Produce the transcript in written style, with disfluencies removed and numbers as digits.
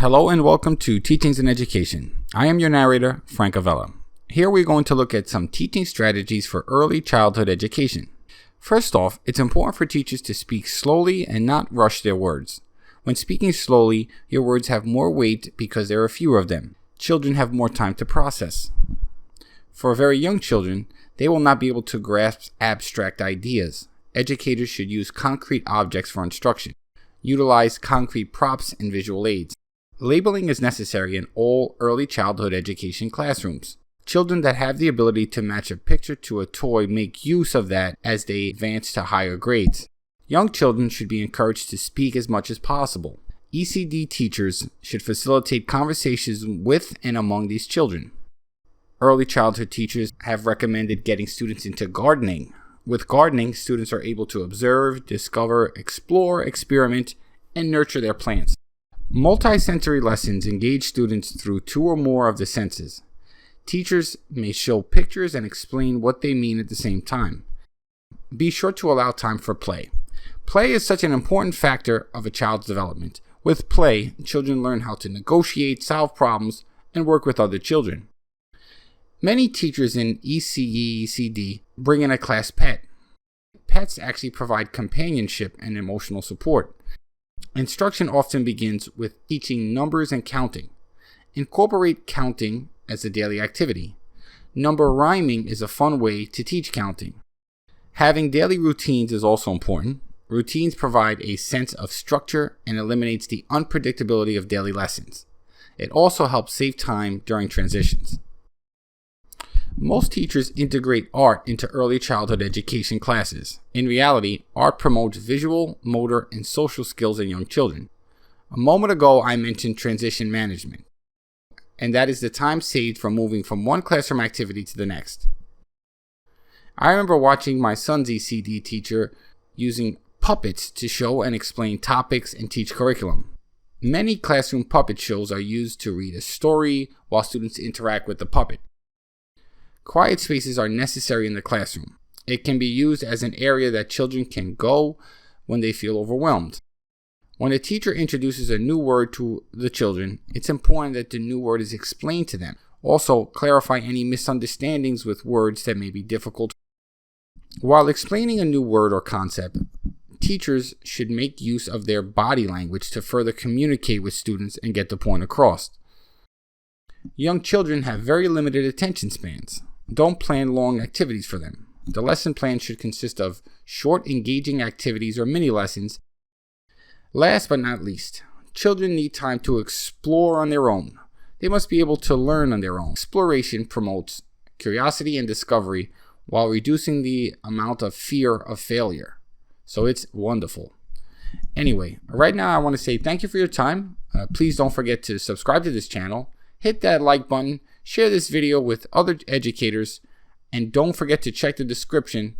Hello and welcome to Teachings in Education. I am your narrator, Frank Avella. Here we're going to look at some teaching strategies for early childhood education. First off, it's important for teachers to speak slowly and not rush their words. When speaking slowly, your words have more weight because there are fewer of them. Children have more time to process. For very young children, they will not be able to grasp abstract ideas. Educators should use concrete objects for instruction. Utilize concrete props and visual aids. Labeling is necessary in all early childhood education classrooms. Children that have the ability to match a picture to a toy make use of that as they advance to higher grades. Young children should be encouraged to speak as much as possible. ECD teachers should facilitate conversations with and among these children. Early childhood teachers have recommended getting students into gardening. With gardening, students are able to observe, discover, explore, experiment, and nurture their plants. Multi-sensory lessons engage students through two or more of the senses. Teachers may show pictures and explain what they mean at the same time. Be sure to allow time for play. Play is such an important factor of a child's development. With play, children learn how to negotiate, solve problems, and work with other children. Many teachers in ECD bring in a class pet. Pets actually provide companionship and emotional support. Instruction often begins with teaching numbers and counting. Incorporate counting as a daily activity. Number rhyming is a fun way to teach counting. Having daily routines is also important. Routines provide a sense of structure and eliminates the unpredictability of daily lessons. It also helps save time during transitions. Most teachers integrate art into early childhood education classes. In reality, art promotes visual, motor, and social skills in young children. A moment ago, I mentioned transition management, and that is the time saved from moving from one classroom activity to the next. I remember watching my son's ECD teacher using puppets to show and explain topics and teach curriculum. Many classroom puppet shows are used to read a story while students interact with the puppet. Quiet spaces are necessary in the classroom. It can be used as an area that children can go when they feel overwhelmed. When a teacher introduces a new word to the children, it's important that the new word is explained to them. Also, clarify any misunderstandings with words that may be difficult. While explaining a new word or concept, teachers should make use of their body language to further communicate with students and get the point across. Young children have very limited attention spans. Don't plan long activities for them. The lesson plan should consist of short, engaging activities or mini lessons. Last but not least, children need time to explore on their own. They must be able to learn on their own. Exploration promotes curiosity and discovery while reducing the amount of fear of failure. So it's wonderful. Anyway, right now I want to say thank you for your time. Please don't forget to subscribe to this channel. Hit that like button, share this video with other educators, and don't forget to check the description